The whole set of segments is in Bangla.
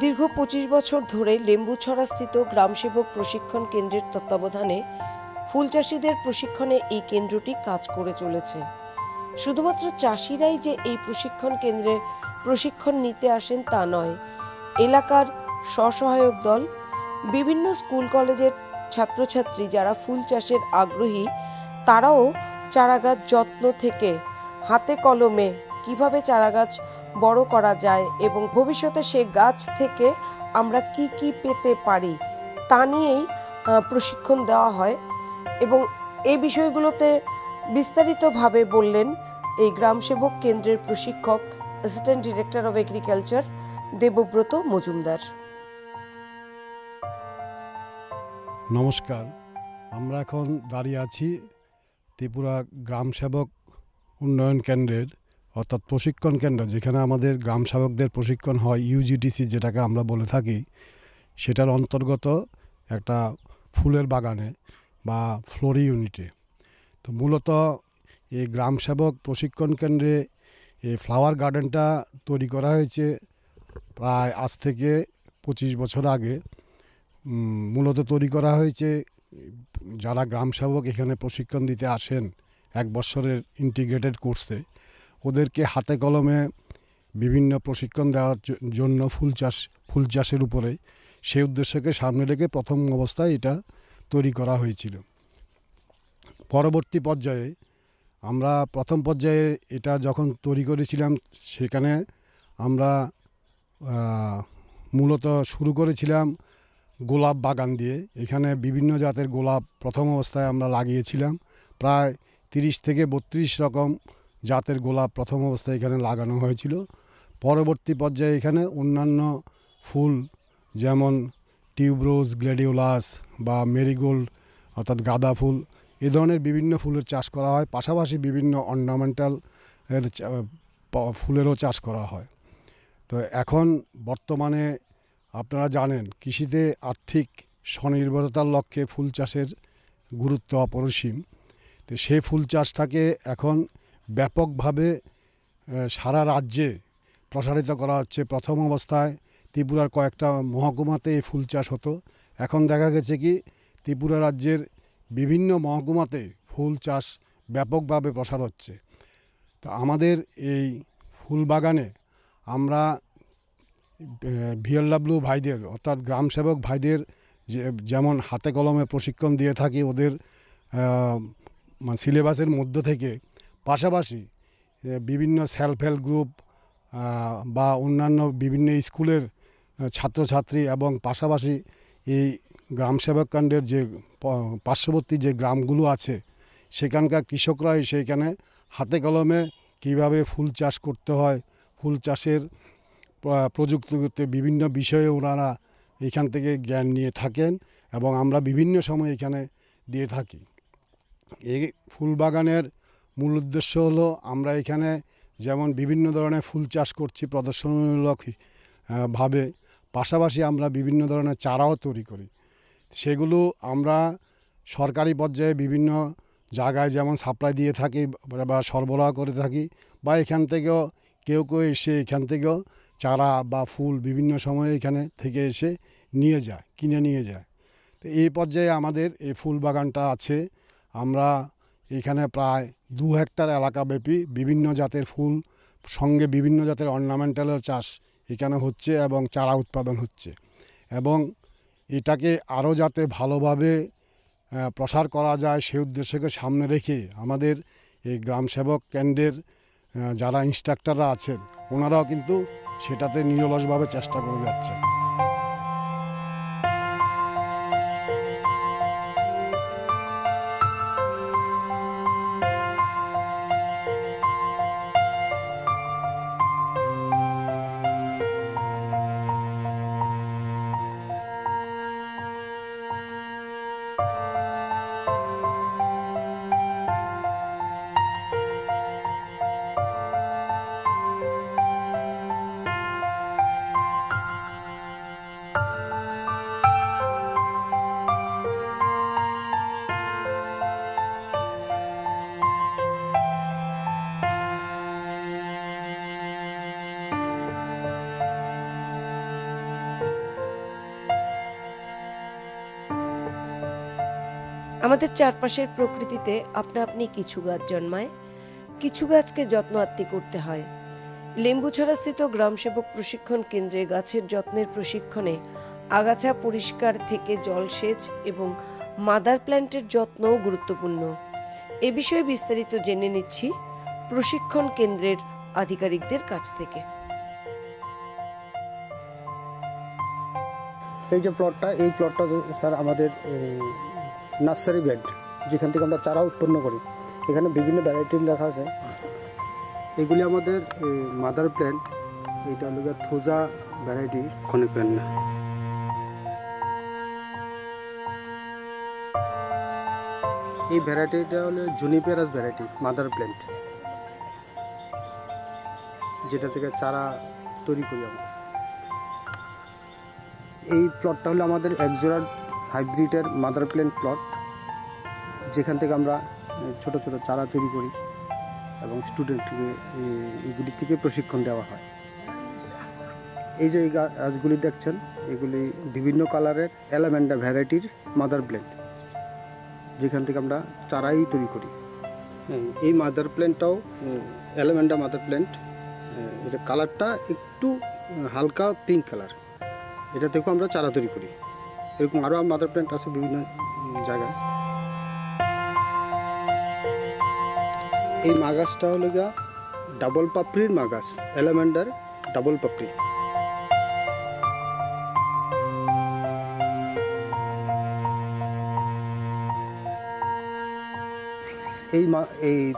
দীর্ঘ ২৫ বছর ধরে লেম্বুছড়াস্থিত গ্রামসেবক প্রশিক্ষণ কেন্দ্রের তত্ত্বাবধানে ফুল চাষিদের প্রশিক্ষণে এই কেন্দ্রটি কাজ করে চলেছে। শুধুমাত্র চাষিরাই যে এই প্রশিক্ষণ কেন্দ্রে প্রশিক্ষণ নিতে আসেন তা নয়, এলাকার স্বসহায়ক দল, বিভিন্ন স্কুল কলেজের ছাত্রছাত্রী যারা ফুল চাষের আগ্রহী তারাও চারাগাছ যত্ন থেকে হাতে কলমে কিভাবে চারাগাছ বড় করা যায় এবং ভবিষ্যতে সে গাছ থেকে আমরা কি কি পেতে পারি তা নিয়েই প্রশিক্ষণ দেওয়া হয়। এবং এই বিষয়গুলোতে বিস্তারিতভাবে বললেন এই গ্রামসেবক কেন্দ্রের প্রশিক্ষক, assistant director of agriculture Debabrata Majumdar. নমস্কার, আমরা এখন দাঁড়িয়ে আছি ত্রিপুরা গ্রামসেবক উন্নয়ন কেন্দ্রের অর্থাৎ প্রশিক্ষণ কেন্দ্র, যেখানে আমাদের গ্রাম সেবকদের প্রশিক্ষণ হয়, ইউজিটিসি যেটাকে আমরা বলে থাকি, সেটার অন্তর্গত একটা ফুলের বাগানে বা ফ্লোরি ইউনিটে। তো মূলত এই গ্রাম সেবক প্রশিক্ষণ কেন্দ্রে এই ফ্লাওয়ার গার্ডেনটা তৈরি করা হয়েছে প্রায় আজ থেকে 25 বছর আগে। মূলত তৈরি করা হয়েছে যারা গ্রাম সেবক এখানে প্রশিক্ষণ দিতে আসেন 1 বছরের ইন্টিগ্রেটেড কোর্সে, ওদেরকে হাতে কলমে বিভিন্ন প্রশিক্ষণ দেওয়ার জন্য ফুল চাষের উপরে সেই উদ্দেশ্যকে সামনে রেখে প্রথম অবস্থায় এটা তৈরি করা হয়েছিল। পরবর্তী পর্যায়ে আমরা প্রথম পর্যায়ে এটা যখন তৈরি করেছিলাম, সেখানে আমরা মূলত শুরু করেছিলাম গোলাপ বাগান দিয়ে। এখানে বিভিন্ন জাতের গোলাপ প্রথম অবস্থায় আমরা লাগিয়েছিলাম। প্রায় 30 থেকে 32 রকম জাতের গোলাপ প্রথম অবস্থায় এখানে লাগানো হয়েছিল। পরবর্তী পর্যায়ে এখানে অন্যান্য ফুল যেমন টিউবরোজ, গ্ল্যাডিওলাস বা মেরিগোল্ড অর্থাৎ গাঁদা ফুল, এ ধরনের বিভিন্ন ফুলের চাষ করা হয়। পাশাপাশি বিভিন্ন অর্নামেন্টাল ফুলেরও চাষ করা হয়। তো এখন বর্তমানে আপনারা জানেন কৃষিতে আর্থিক স্বনির্ভরতার লক্ষ্যে ফুল চাষের গুরুত্ব অপরিসীম। তো সেই ফুল চাষটাকে এখন ব্যাপকভাবে সারা রাজ্যে প্রসারিত করা হচ্ছে। প্রথম অবস্থায় ত্রিপুরার কয়েকটা মহকুমাতে এই ফুল চাষ হতো। এখন দেখা গেছে কি ত্রিপুরা রাজ্যের বিভিন্ন মহকুমাতে ফুল চাষ ব্যাপকভাবে প্রসার হচ্ছে। তো আমাদের এই ফুল বাগানে আমরা VLW ভাইদের অর্থাৎ গ্রাম সেবক ভাইদের যেমন হাতে কলমে প্রশিক্ষণ দিয়ে থাকি ওদের সিলেবাসের মধ্য থেকে, পাশাপাশি বিভিন্ন সেলফ হেল্প গ্রুপ বা অন্যান্য বিভিন্ন স্কুলের ছাত্রছাত্রী এবং পাশাপাশি এই গ্রাম সেবক কেন্দ্রের যে পার্শ্ববর্তী যে গ্রামগুলো আছে সেখানকার কৃষকরা সেইখানে হাতে কলমে কীভাবে ফুল চাষ করতে হয়, ফুল চাষের প্রযুক্তিগত বিভিন্ন বিষয়ে ওনারা এখান থেকে জ্ঞান নিয়ে থাকেন এবং আমরা বিভিন্ন সময় এখানে দিয়ে থাকি। এই ফুল বাগানের মূল উদ্দেশ্য হলো আমরা এখানে যেমন বিভিন্ন ধরনের ফুল চাষ করছি প্রদর্শনীমূলক ভাবে, পাশাপাশি আমরা বিভিন্ন ধরনের চারাও তৈরি করি। সেগুলো আমরা সরকারি পর্যায়ে বিভিন্ন জায়গায় যেমন সাপ্লাই দিয়ে থাকি বা সরবরাহ করে থাকি, বা এখান থেকেও কেউ এসে এখান থেকেও চারা বা ফুল বিভিন্ন সময়ে এখানে থেকে এসে নিয়ে যায়, কিনে নিয়ে যায়। তো এই পর্যায়ে আমাদের এই ফুল বাগানটা আছে। আমরা এখানে প্রায় 2 হেক্টর এলাকাব্যাপী বিভিন্ন জাতের ফুল সঙ্গে বিভিন্ন জাতের অর্নামেন্টালের চাষ এখানে হচ্ছে এবং চারা উৎপাদন হচ্ছে। এবং এটাকে আরও যাতে ভালোভাবে প্রসার করা যায় সেই উদ্দেশ্যকে সামনে রেখে আমাদের এই গ্রাম সেবক কেন্দ্রের যারা ইনস্ট্রাক্টররা আছেন ওনারাও কিন্তু সেটাতে নিরলসভাবে চেষ্টা করে যাচ্ছেন। আমাদের চারপাশের প্রকৃতিতে আপনা আপনি কিছু গাছ জন্মায়, কিছু গাছকে যত্ন আত্তি করতে হয়। লেম্বুছড়াস্থিত গ্রাম সেবক প্রশিক্ষণ কেন্দ্রে গাছের যত্নের প্রশিক্ষণে আগাছা পরিষ্কার থেকে জলসেচ এবং মাদার প্ল্যান্টের যত্নও গুরুত্বপূর্ণ। এ বিষয়ে বিস্তারিত জেনে নিচ্ছি প্রশিক্ষণ কেন্দ্রের আধিকারিকদের কাছ থেকে। এই যে প্লটটা, এই প্লটটা স্যার আমাদের নার্সারি বেড, যেখান থেকে আমরা চারা উৎপন্ন করি। এখানে বিভিন্ন ভ্যারাইটির লেখা আছে। এগুলি আমাদের মাদার প্ল্যান্ট। এইটা হলো থোজা ভ্যারাইটির খনিক প্ল্যান্ট না। এই ভ্যারাইটিটা হলো জুনিপেরাস ভ্যারাইটি মাদার প্ল্যান্ট, যেটা থেকে চারা তৈরি করি আমরা। এই প্লটটা হলো আমাদের একজোড়া হাইব্রিডের মাদার প্ল্যান্ট প্লট, যেখান থেকে আমরা ছোট ছোট চারা তৈরি করি এবং স্টুডেন্টকে এইগুলি থেকে প্রশিক্ষণ দেওয়া হয়। এই যে গাছগুলি দেখছেন, এগুলি বিভিন্ন কালারের অ্যালামেন্ডা ভ্যারাইটির মাদার প্ল্যান্ট, যেখান থেকে আমরা চারাই তৈরি করি। এই মাদার প্ল্যান্টটাও অ্যালামেন্ডা মাদার প্ল্যান্ট। এটা কালারটা একটু হালকা পিঙ্ক কালার। এটা থেকেও আমরা চারা তৈরি করি। এরকম আরও মাদার প্ল্যান্ট আছে বিভিন্ন জায়গায়। এই মা গাছটা হলো গিয়া ডাবল পাপড়ির মা গাছ, অ্যালামেন্ডার ডাবল পাপড়ি। এই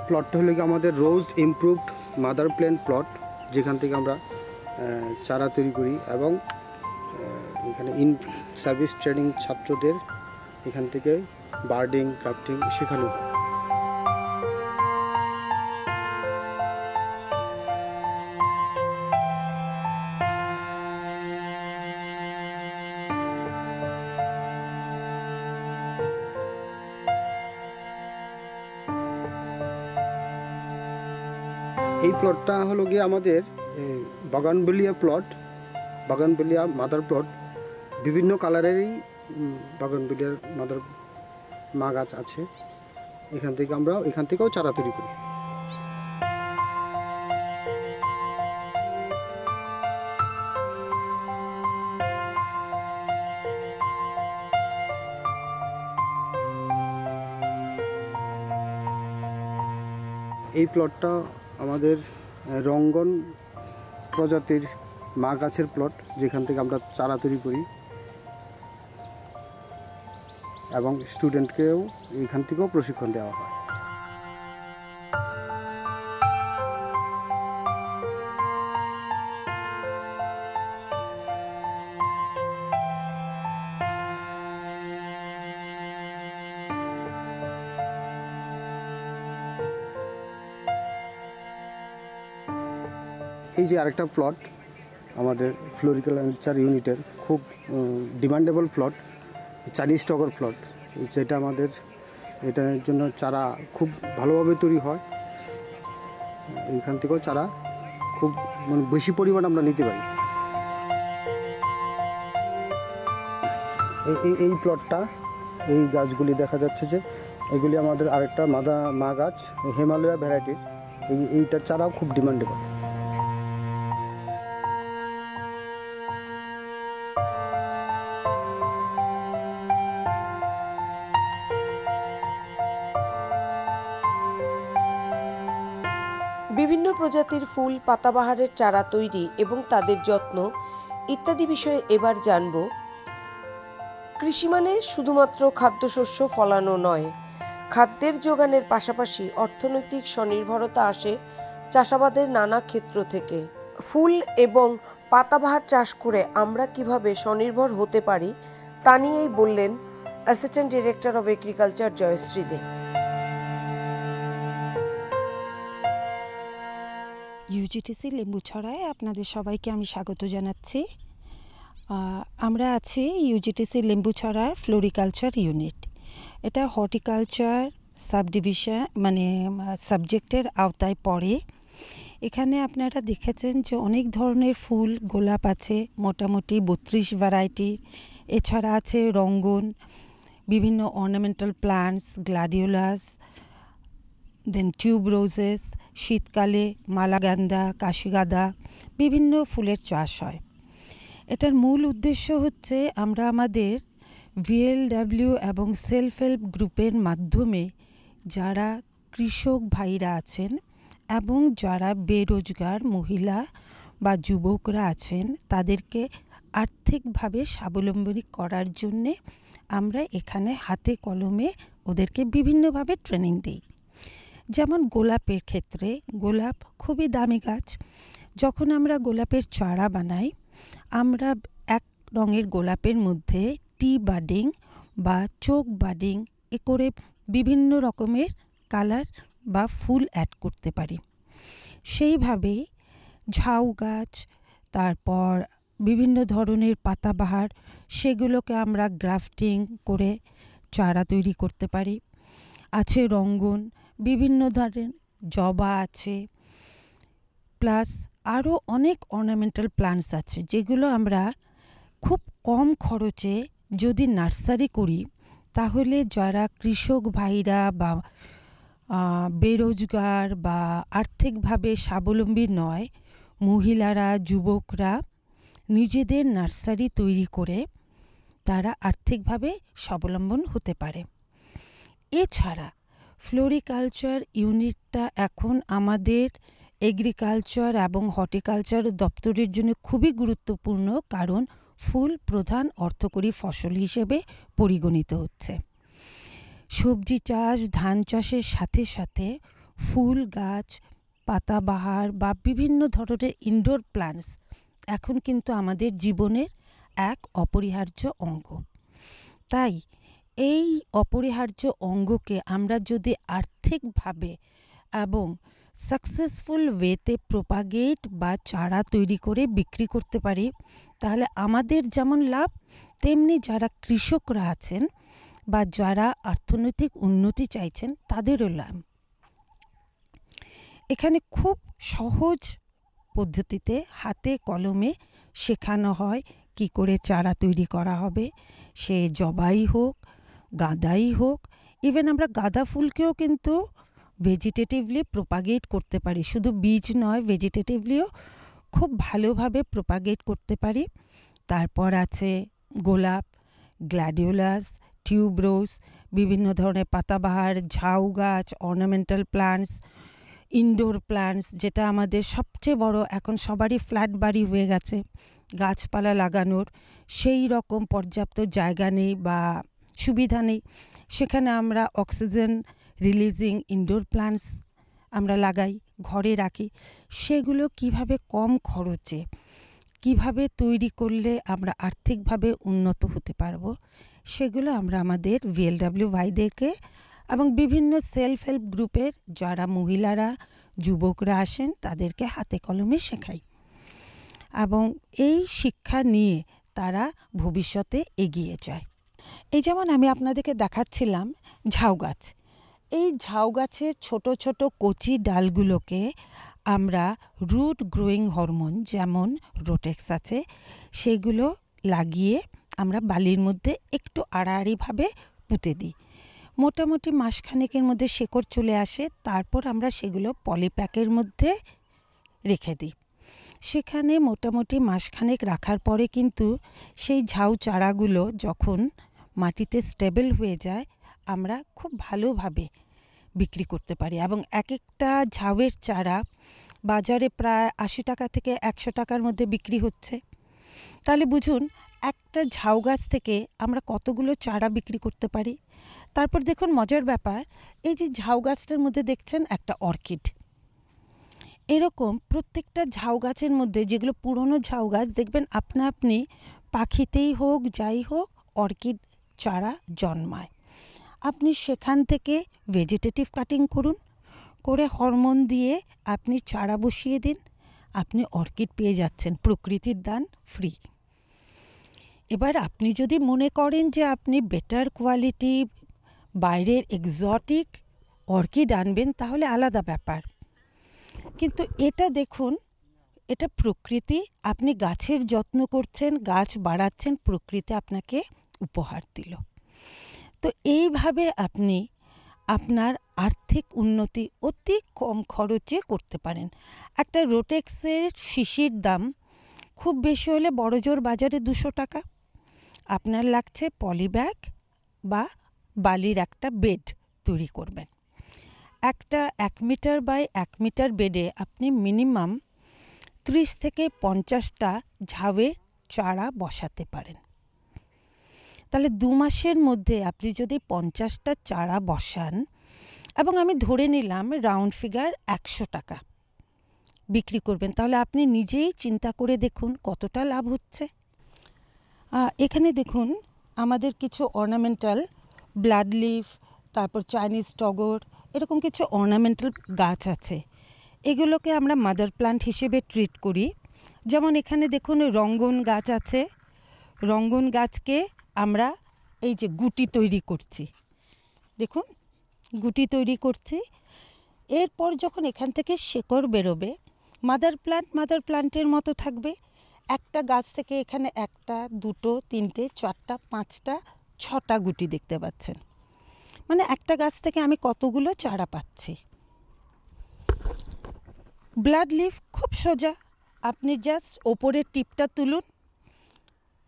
প্লটটা হলো গিয়ে আমাদের রোজ ইমপ্রুভড মাদার প্ল্যান্ট প্লট, যেখান থেকে আমরা চারা তৈরি করি এবং এখানে ইন সার্ভিস ট্রেনিং ছাত্রদের এখান থেকে বার্ডিং, ক্রাফটিং শেখানো হয়। এই প্লটটা হলো গিয়ে আমাদের বাগানবেলিয়া প্লট, বাগানবেলিয়া মাদার প্লট। বিভিন্ন কালারেরই বাগানবেলিয়ার মাদার মা গাছ আছে। এখান থেকেও চারা তৈরি করি। এই প্লটটা আমাদের রঙ্গন প্রজাতির মা গাছের প্লট, যেখান থেকে আমরা চারা তৈরি করি এবং স্টুডেন্টকেও এইখান থেকেও প্রশিক্ষণ দেওয়া হয়। এই যে আরেকটা প্লট আমাদের ফ্লোরিকালচার ইউনিটের খুব ডিমান্ডেবল প্লট, চাইনিজ টগর প্লট, যেটা আমাদের এটার জন্য চারা খুব ভালোভাবে তৈরি হয়। এইখান থেকেও চারা খুব বেশি পরিমাণ আমরা নিতে পারি। এই প্লটটা, এই গাছগুলি দেখা যাচ্ছে যে এগুলি আমাদের আরেকটা মা গাছ, হিমালয়া ভ্যারাইটির। এইটার চারাও খুব ডিমান্ডেবল। বিভিন্ন প্রজাতির ফুল, পাতাবাহারের চারা তৈরি এবং তাদের যত্ন ইত্যাদি বিষয়ে এবার জানব। কৃষি মানে শুধুমাত্র খাদ্যশস্য ফলানো নয়, খাদ্যের যোগানের পাশাপাশি অর্থনৈতিক স্বনির্ভরতা আসে চাষাবাদের নানা ক্ষেত্র থেকে। ফুল এবং পাতাবাহার চাষ করে আমরা কিভাবে স্বনির্ভর হতে পারি তা নিয়েই বললেন assistant director of agriculture Joyshree Dey. UGTC লেম্বুছড়ায় আপনাদের সবাইকে আমি স্বাগত জানাচ্ছি। আমরা আছি ইউজিটিসি লেম্বুছড়ার ফ্লোরিকালচার ইউনিট। এটা হর্টিকালচার সাবডিভিশন মানে সাবজেক্টের আওতায় পড়ে। এখানে আপনারা দেখেছেন যে অনেক ধরনের ফুল, গোলাপ আছে মোটামুটি 32 ভ্যারাইটির। এছাড়া আছে রঙ্গন, বিভিন্ন অর্নামেন্টাল প্ল্যান্টস, গ্ল্যাডিওলাস, দেন টিউব রোজেস, শীতকালে মালাগান্দা, কাশিগাঁদা, বিভিন্ন ফুলের চাষ হয়। এটার মূল উদ্দেশ্য হচ্ছে আমরা আমাদের VLW এবং সেলফ হেল্প গ্রুপের মাধ্যমে যারা কৃষক ভাইরা আছেন এবং যারা বেরোজগার মহিলা বা যুবকরা আছেন তাদেরকে আর্থিকভাবে স্বাবলম্বী করার জন্যে আমরা এখানে হাতে কলমে ওদেরকে বিভিন্নভাবে ট্রেনিং দিই। যেমন গোলাপের ক্ষেত্রে, গোলাপ খুবই দামি গাছ। যখন আমরা গোলাপের চারা বানাই, আমরা এক রঙের গোলাপের মধ্যে টি বাডিং বা চোক বাডিং এ করে বিভিন্ন রকমের কালার বা ফুল অ্যাড করতে পারি। সেইভাবেই ঝাউ গাছ, তারপর বিভিন্ন ধরনের পাতাবাহার, সেগুলোকে আমরা গ্রাফটিং করে চারা তৈরি করতে পারি। আছে রঙ্গন, বিভিন্ন ধরনের জবা আছে, প্লাস আরও অনেক অর্নামেন্টাল প্ল্যান্টস আছে যেগুলো আমরা খুব কম খরচে যদি নার্সারি করি তাহলে যারা কৃষক ভাইরা বা বেরোজগার বা আর্থিকভাবে স্বাবলম্বী নয়, মহিলারা, যুবকরা নিজেদের নার্সারি তৈরি করে তারা আর্থিকভাবে স্বাবলম্বন হতে পারে। এছাড়া ফ্লোরিকালচার ইউনিটটা এখন আমাদের এগ্রিকালচার এবং হর্টিকালচার দপ্তরের জন্য খুবই গুরুত্বপূর্ণ, কারণ ফুল প্রধান অর্থকরী ফসল হিসেবে পরিগণিত হচ্ছে। সবজি চাষ, ধান চাষের সাথে সাথে ফুল গাছ, পাতাবাহার বা বিভিন্ন ধরনের ইনডোর প্ল্যান্টস এখন কিন্তু আমাদের জীবনের এক অপরিহার্য অঙ্গ। তাই এই অপরিহার্য অঙ্গকে আমরা যদি আর্থিকভাবে এবং সাকসেসফুল ওয়েতে প্রোপাগেট বা চারা তৈরি করে বিক্রি করতে পারি, তাহলে আমাদের যেমন লাভ, তেমনি যারা কৃষকরা আছেন বা যারা অর্থনৈতিক উন্নতি চাইছেন তাদেরও লাভ। এখানে খুব সহজ পদ্ধতিতে হাতে কলমে শেখানো হয় কি করে চারা তৈরি করা হবে, সে জবাই হোক, গাঁদাই হোক। ইভেন আমরা গাঁদা ফুলকেও কিন্তু ভেজিটেটিভলি প্রোপাগেট করতে পারি, শুধু বীজ নয়, ভেজিটেটিভলিও খুব ভালোভাবে প্রোপাগেট করতে পারি। তারপর আছে গোলাপ, গ্ল্যাডিওলাস, টিউবরোজ, বিভিন্ন ধরনের পাতাবাহার, ঝাউ গাছ, অর্নামেন্টাল প্ল্যান্টস, ইনডোর প্ল্যান্টস, যেটা আমাদের সবচেয়ে বড়, এখন সবারই ফ্ল্যাট বাড়ি হয়ে গেছে, গাছপালা লাগানোর সেই রকম পর্যাপ্ত জায়গা নেই বা সুবিধা নেই, সেখানে আমরা অক্সিজেন রিলিজিং ইনডোর প্ল্যান্টস আমরা লাগাই, ঘরে রাখি। সেগুলো কিভাবে কম খরচে, কিভাবে তৈরি করলে আমরা আর্থিকভাবে উন্নত হতে পারবো, সেগুলো আমরা আমাদের VLW ভাইদেরকে এবং বিভিন্ন সেলফ হেল্প গ্রুপের যারা মহিলারা, যুবকরা আসেন তাদেরকে হাতে কলমে শেখাই এবং এই শিক্ষা নিয়ে তারা ভবিষ্যতে এগিয়ে যায়। এই যেমন আমি আপনাদেরকে দেখাচ্ছিলাম ঝাউ গাছ। এই ঝাউ গাছের ছোট ছোট কচি ডালগুলোকে আমরা রুট গ্রোয়িং হরমোন, যেমন রোটেক্স আছে, সেগুলো লাগিয়ে আমরা বালির মধ্যে একটু আড়াআড়িভাবে পুঁতে দিই। মোটামুটি মাসখানেকের মধ্যে শেকড় চলে আসে, তারপর আমরা সেগুলো পলিপ্যাকের মধ্যে রেখে দিই। সেখানে মোটামুটি মাসখানেক রাখার পরে কিন্তু সেই ঝাউ চারাগুলো যখন মাটিতে স্টেবল হয়ে যায়, আমরা খুব ভালোভাবে বিক্রি করতে পারি এবং এক একটা ঝাউয়ের চারা বাজারে প্রায় 80 টাকা থেকে 100 টাকার মধ্যে বিক্রি হচ্ছে। তাহলে বুঝুন একটা ঝাউ গাছ থেকে আমরা কতগুলো চারা বিক্রি করতে পারি। তারপর দেখুন মজার ব্যাপার, এই যে ঝাউ গাছটার মধ্যে দেখছেন একটা অর্কিড, এরকম প্রত্যেকটা ঝাউ গাছের মধ্যে, যেগুলো পুরনো ঝাউ গাছ, দেখবেন আপনা আপনি পাখিতেই হোক যাই হোক অর্কিড চারা জন্মায়। আপনি সেখান থেকে ভেজিটেটিভ কাটিং করুন, করে হরমোন দিয়ে আপনি চারা বসিয়ে দিন, আপনি অর্কিড পেয়ে যাচ্ছেন, প্রকৃতির দান, ফ্রি। এবার আপনি যদি মনে করেন যে আপনি বেটার কোয়ালিটি বাইরের এক্সোটিক অর্কিড আনবেন, তাহলে আলাদা ব্যাপার। কিন্তু এটা দেখুন, এটা প্রকৃতি, আপনি গাছের যত্ন করছেন, গাছ বাড়াচ্ছেন, প্রকৃতি আপনাকে উপহার দিল। তো এইভাবে আপনি আপনার আর্থিক উন্নতি অতি কম খরচে করতে পারেন। একটা রোটেক্সের শিশির দাম খুব বেশি হলে বড়জোর বাজারে 200 টাকা। আপনার লাগছে পলিব্যাগ বা বালির একটা বেড তৈরি করবেন। একটা 1 মিটার বাই 1 মিটার বেডে আপনি মিনিমাম 30 থেকে 50টা ঝাউয়ের চারা বসাতে পারেন। তাহলে 2 মাসের মধ্যে আপনি যদি 50টা চারা বসান, এবং আমি ধরে নিলাম রাউন্ড ফিগার 100 টাকা বিক্রি করবেন, তাহলে আপনি নিজেই চিন্তা করে দেখুন কতটা লাভ হচ্ছে। এখানে দেখুন আমাদের কিছু অর্নামেন্টাল ব্লাড লিফ, তারপর চাইনিজ টগর, এরকম কিছু অর্নামেন্টাল গাছ আছে। এগুলোকে আমরা মাদার প্লান্ট হিসেবে ট্রিট করি। যেমন এখানে দেখুন রঙ্গন গাছ আছে। রঙ্গন গাছকে আমরা এই যে গুটি তৈরি করছি, দেখুন গুটি তৈরি করছি। এরপর যখন এখান থেকে শেকড় বেরোবে, মাদার প্লান্টের মতো থাকবে। একটা গাছ থেকে এখানে 1টা 2টো 3টে 4টা 5টা 6টা গুটি দেখতে পাচ্ছেন। মানে একটা গাছ থেকে আমি কতগুলো চারা পাচ্ছি। ব্লাড লিফ খুব সোজা, আপনি জাস্ট ওপরের টিপটা তুলুন,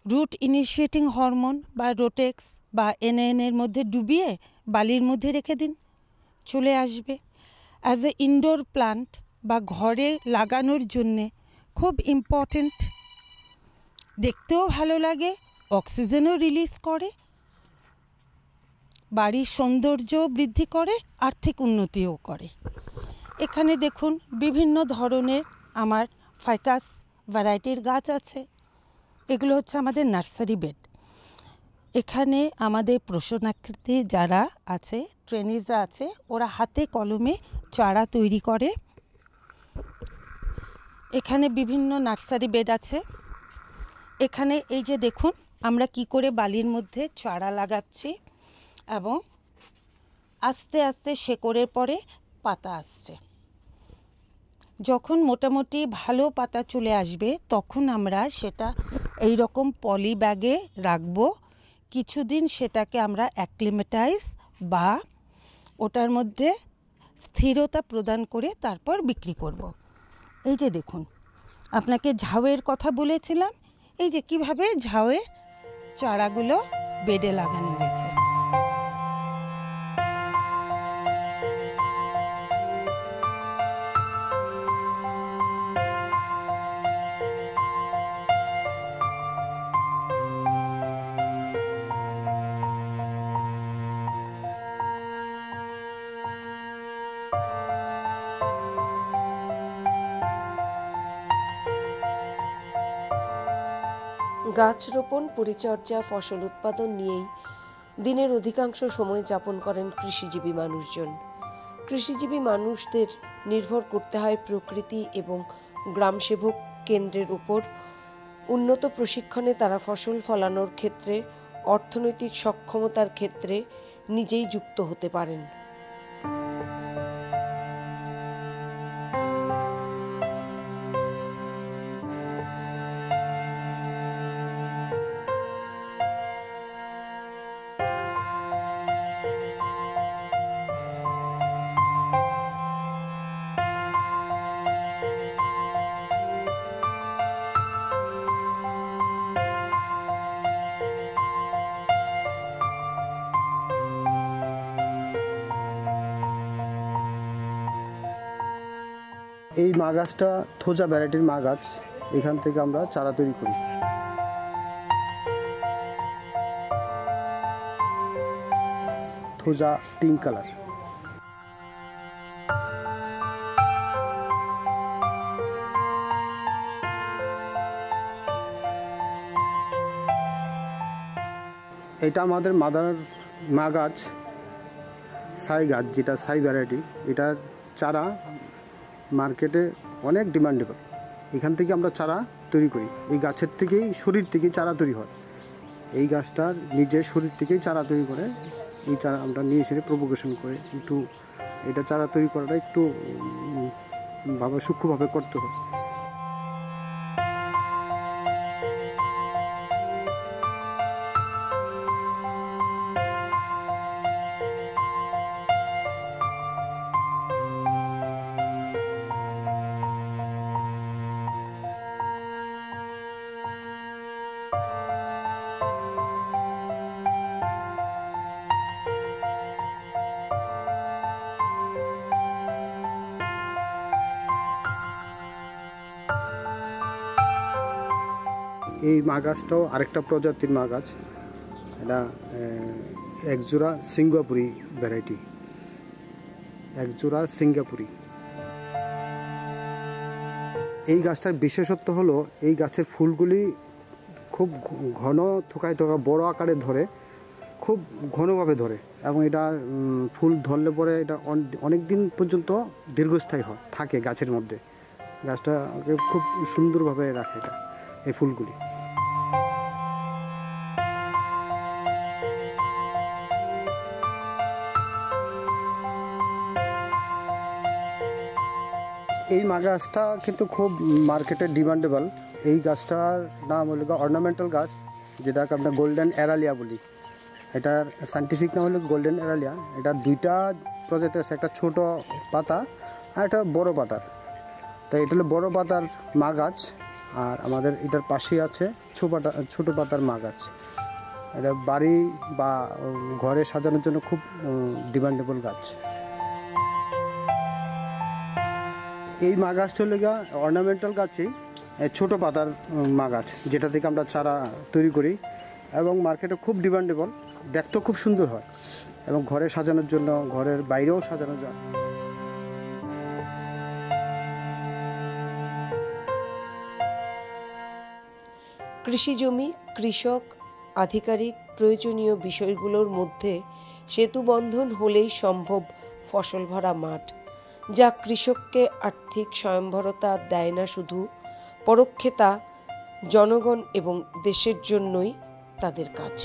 রুট ইনিশিয়েটিং হরমোন বা রোটেক্স বা NaN এর মধ্যে ডুবিয়ে বালির মধ্যে রেখে দিন, চলে আসবে। অ্যাজ এ ইনডোর প্লান্ট বা ঘরে লাগানোর জন্যে খুব ইম্পর্টেন্ট। দেখতেও ভালো লাগে, অক্সিজেনও রিলিজ করে, বাড়ির সৌন্দর্য বৃদ্ধি করে, আর্থিক উন্নতিও করে। এখানে দেখুন বিভিন্ন ধরনের আমার ফাইকাস ভ্যারাইটির গাছ আছে। এগুলো হচ্ছে আমাদের নার্সারি বেড। এখানে আমাদের প্রশনার্থী যারা আছে, ট্রেনিজরা আছে, ওরা হাতে কলমে চারা তৈরি করে। এখানে বিভিন্ন নার্সারি বেড আছে। এখানে এই যে দেখুন আমরা কি করে বালির মধ্যে চারা লাগাচ্ছি, এবং আস্তে আস্তে শেকড়ের পরে পাতা আসছে। যখন মোটামুটি ভালো পাতা চলে আসবে তখন আমরা সেটা এই রকম পলি ব্যাগে রাখবো। কিছুদিন সেটাকে আমরা অ্যাক্লিমেটাইজ বা ওটার মধ্যে স্থিরতা প্রদান করে তারপর বিক্রি করব। এই যে দেখুন আপনাকে ঝাউয়ের কথা বলেছিলাম, এই যে কিভাবে ঝাউয়ের চারাগুলো বেডে লাগানো হয়েছে। গাছ রোপণ, পরিচর্যা, ফসল উৎপাদন নিয়েই দিনের অধিকাংশ সময় যাপন করেন কৃষিজীবী মানুষজন। কৃষিজীবী মানুষদের নির্ভর করতে হয় প্রকৃতি এবং গ্রাম সেবক কেন্দ্রের উপর। উন্নত প্রশিক্ষণে তারা ফসল ফলানোর ক্ষেত্রে, অর্থনৈতিক সক্ষমতার ক্ষেত্রে নিজেই যুক্ত হতে পারেন। এই মা গাছটা থোজা ভ্যারাইটির মা গাছ। এখান থেকে আমরা চারা তৈরি করি। থোজা পিঙ্ক কালার। এটা আমাদের মা গাছ, সাই গাছ, যেটা সাই ভ্যারাইটি। এটার চারা মার্কেটে অনেক ডিমান্ডেবল। এখান থেকে আমরা চারা তৈরি করি। এই গাছের থেকেই, শরীর থেকেই চারা তৈরি হয়। এই গাছটার নিজের শরীর থেকেই চারা তৈরি করে। এই চারা আমরা নিয়ে এসে প্রপোগেশন করে একটু, এটা চারা তৈরি করাটা একটু সূক্ষ্মভাবে করতে হয়। এই মা গাছটাও আরেকটা প্রজাতির মা গাছ। এটা একজোড়া সিঙ্গাপুরি ভ্যারাইটি, একজোড়া সিঙ্গাপুরি। এই গাছটার বিশেষত্ব হলো এই গাছের ফুলগুলি খুব ঘন থোকায় থোকা বড় আকারে ধরে, খুব ঘনভাবে ধরে, এবং এটা ফুল ধরলে পরে এটা অনেক দিন পর্যন্ত দীর্ঘস্থায়ী থাকে গাছের মধ্যে। গাছটাকে খুব সুন্দরভাবে রাখে এটা, এই ফুলগুলি। এই মা গাছটা কিন্তু খুব মার্কেটে ডিমান্ডেবল। এই গাছটার নাম হলো অর্নামেন্টাল গাছ, যেটাকে আমরা গোল্ডেন এরালিয়া বলি। এটার সায়েন্টিফিক নাম হলো গোল্ডেন এরালিয়া। এটা দুইটা প্রজাতি আছে, একটা ছোট পাতা আর একটা বড় পাতার। তো এটা হলো বড় পাতার মা গাছ, আর আমাদের এটার পাশেই আছে ছোট পাতার মা গাছ। এটা বাড়ি বা ঘরে সাজানোর জন্য খুব ডিমান্ডেবল গাছ। এই মা গাছটা হলো অর্নামেন্টাল গাছই, ছোট পাতার মা গাছ, যেটা থেকে আমরা চারা তৈরি করি, এবং মার্কেটে খুব ডিমান্ডেবল। দেখতেও খুব সুন্দর হয়, এবং ঘরে সাজানোর জন্য, ঘরের বাইরেও সাজানো যায়। কৃষি জমি, কৃষক, আধিকারিক প্রয়োজনীয় বিষয়গুলোর মধ্যে সেতু বন্ধন হলেই সম্ভব ফসল ভরা মাঠ, যা কৃষককে আর্থিক স্বয়ংভরতা দেয় না শুধু, পরোক্ষে তা জনগণ এবং দেশের জন্যই তাদের কাজ।